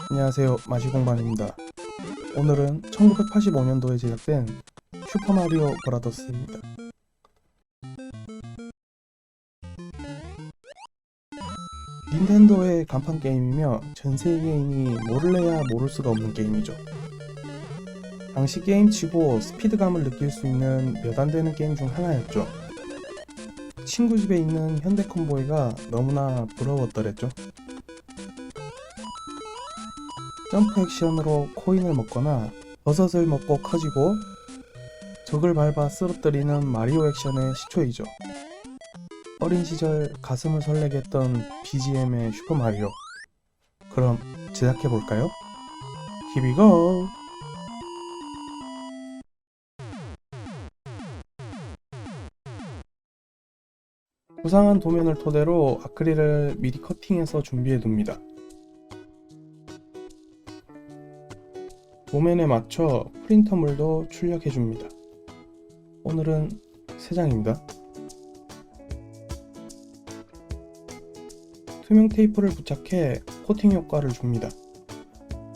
안녕하세요, 마시공방입니다. 오늘은 1985년도에 제작된 슈퍼마리오 브라더스입니다. 닌텐도의 간판 게임이며 전 세계인이 모를래야 모를 수가 없는 게임이죠. 당시 게임치고 스피드감을 느낄 수 있는 몇 안 되는 게임 중 하나였죠. 친구 집에 있는 현대콤보이가 너무나 부러웠더랬죠. 점프 액션으로 코인을 먹거나 버섯을 먹고 커지고 적을 밟아 쓰러뜨리는 마리오 액션의 시초이죠. 어린 시절 가슴을 설레게 했던 BGM의 슈퍼마리오. 그럼 제작해볼까요? Here we go! 구상한 도면을 토대로 아크릴을 미리 커팅해서 준비해둡니다. 도면에 맞춰 프린터물도 출력해줍니다. 오늘은 3장입니다. 투명 테이프를 부착해 코팅 효과를 줍니다.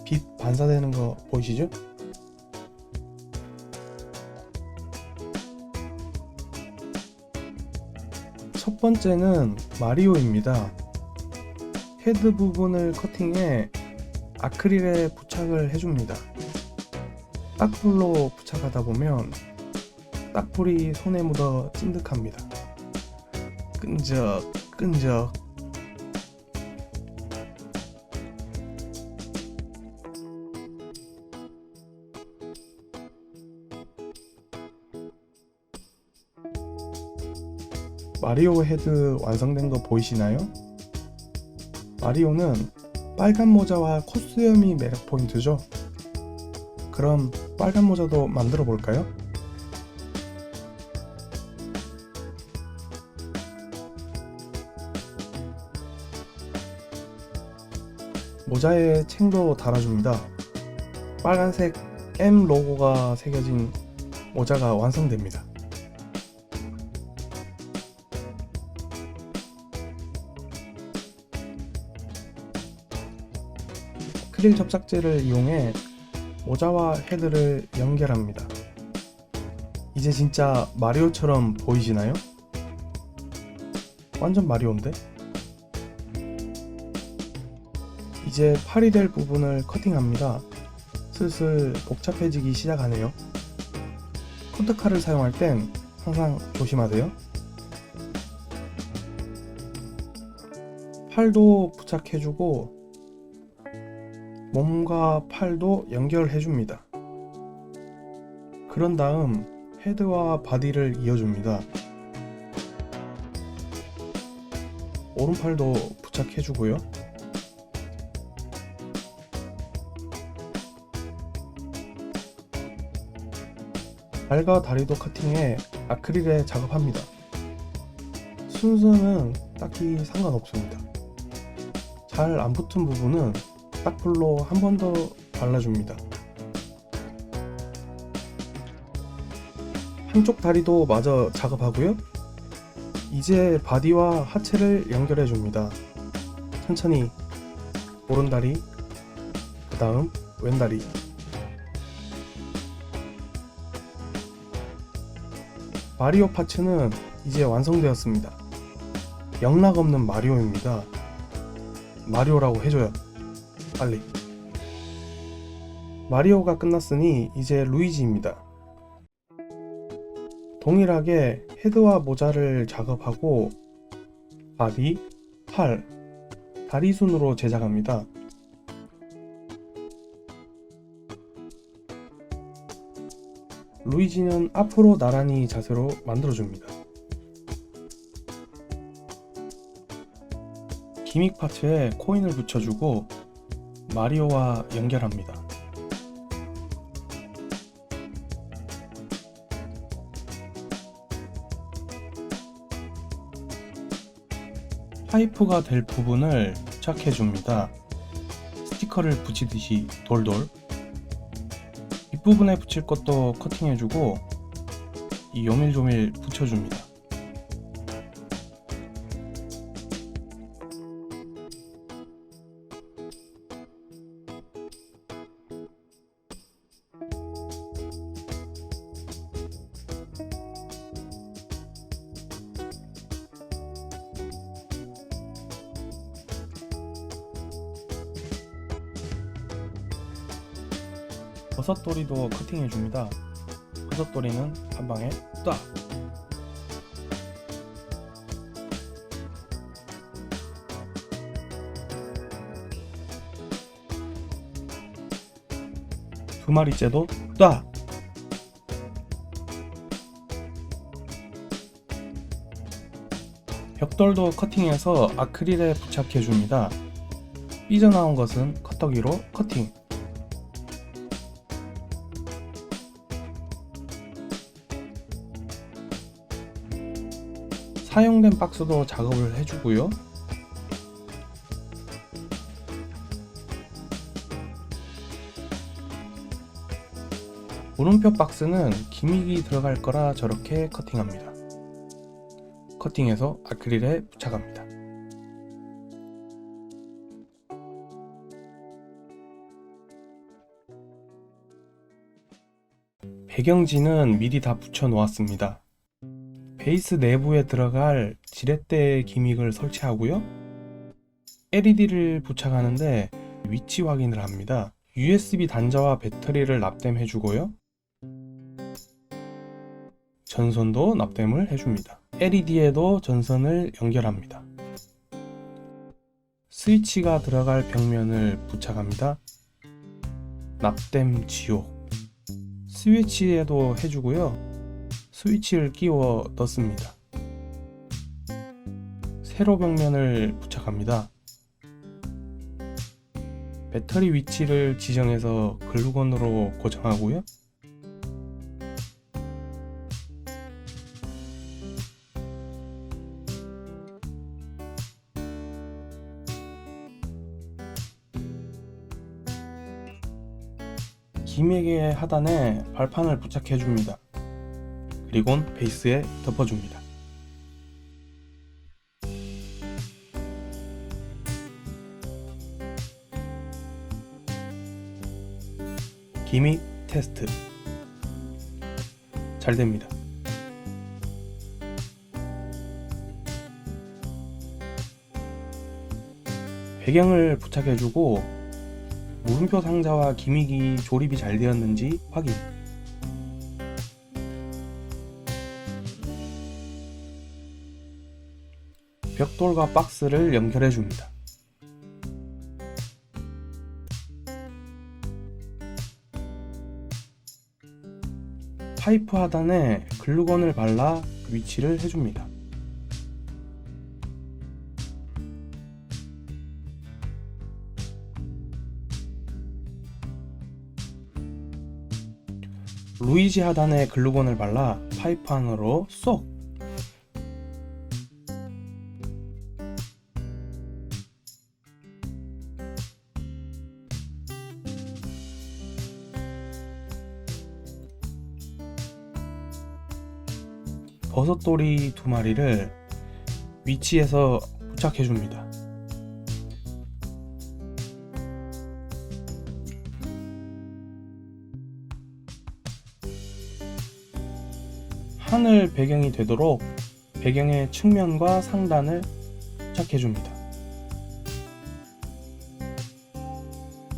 빛 반사되는 거 보이시죠? 첫 번째는 마리오입니다. 헤드 부분을 커팅해 아크릴에 부착을 해줍니다. 딱불로 부착하다 보면 딱불이 손에 묻어 찐득합니다. 끈적. 마리오 헤드 완성된 거 보이시나요? 마리오는 빨간 모자와 콧수염이 매력 포인트죠. 그럼 빨간 모자도 만들어 볼까요? 모자에 챙도 달아줍니다. 빨간색 M 로고가 새겨진 모자가 완성됩니다. 아크릴 접착제를 이용해 모자와 헤드를 연결합니다. 이제 진짜 마리오처럼 보이시나요? 완전 마리오인데? 이제 팔이 될 부분을 커팅합니다. 슬슬 복잡해지기 시작하네요. 커트칼을 사용할 땐 항상 조심하세요. 팔도 부착해주고 몸과 팔도 연결해줍니다. 그런 다음 헤드와 바디를 이어줍니다. 오른팔도 부착해주고요. 발과 다리도 커팅해 아크릴에 작업합니다. 순서는 딱히 상관없습니다. 잘 안 붙은 부분은 딱불로 한 번 더 발라줍니다. 한쪽 다리도 마저 작업하고요. 이제 바디와 하체를 연결해줍니다. 천천히 오른다리, 그 다음 왼다리. 마리오 파츠는 이제 완성되었습니다. 영락없는 마리오입니다. 마리오라고 해줘요. 빨리. 마리오가 끝났으니 이제 루이지입니다. 동일하게 헤드와 모자를 작업하고 바디, 팔, 다리 순으로 제작합니다. 루이지는 앞으로 나란히 자세로 만들어줍니다. 기믹 파츠에 코인을 붙여주고 마리오와 연결합니다. 파이프가 될 부분을 부착해줍니다. 스티커를 붙이듯이 돌돌. 뒷부분에 붙일 것도 커팅해주고 이 요밀조밀 붙여줍니다. 버섯돌이도 커팅해줍니다. 버섯돌이는 한 방에 딱! 두 마리째도 딱! 벽돌도 커팅해서 아크릴에 부착해줍니다. 삐져나온 것은 커터기로 커팅. 사용된 박스도 작업을 해주고요. 물음표 박스는 기믹이 들어갈 거라 저렇게 커팅합니다. 커팅해서 아크릴에 부착합니다. 배경지는 미리 다 붙여 놓았습니다. 베이스 내부에 들어갈 지렛대 기믹을 설치하고요. LED를 부착하는데 위치 확인을 합니다. USB 단자와 배터리를 납땜해 주고요. 전선도 납땜을 해줍니다. LED에도 전선을 연결합니다. 스위치가 들어갈 벽면을 부착합니다. 납땜 지옥. 스위치에도 해주고요. 스위치를 끼워 넣습니다. 세로 벽면을 부착합니다. 배터리 위치를 지정해서 글루건으로 고정하고요. 기믹의 하단에 발판을 부착해줍니다. 그리곤 베이스에 덮어줍니다. 기믹 테스트 잘 됩니다. 배경을 부착해주고 물음표 상자와 기믹이 조립이 잘 되었는지 확인. 벽돌과 박스를 연결해 줍니다. 파이프 하단에 글루건을 발라 위치를 해줍니다. 루이지 하단에 글루건을 발라 파이프 안으로 쏙! 버섯돌이 두 마리를 위치에서 부착해줍니다. 하늘 배경이 되도록 배경의 측면과 상단을 부착해줍니다.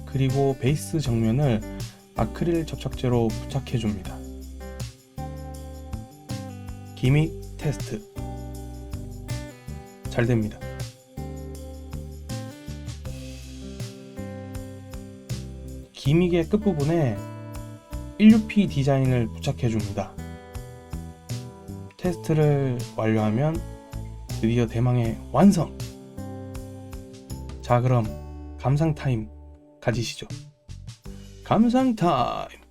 그리고 베이스 정면을 아크릴 접착제로 부착해줍니다. 기믹 테스트 잘 됩니다. 기믹의 끝부분에 1UP 디자인을 부착해줍니다. 테스트를 완료하면 드디어 대망의 완성! 자, 그럼 감상 타임 가지시죠. 감상 타임!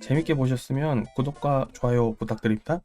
재밌게 보셨으면 구독과 좋아요 부탁드립니다.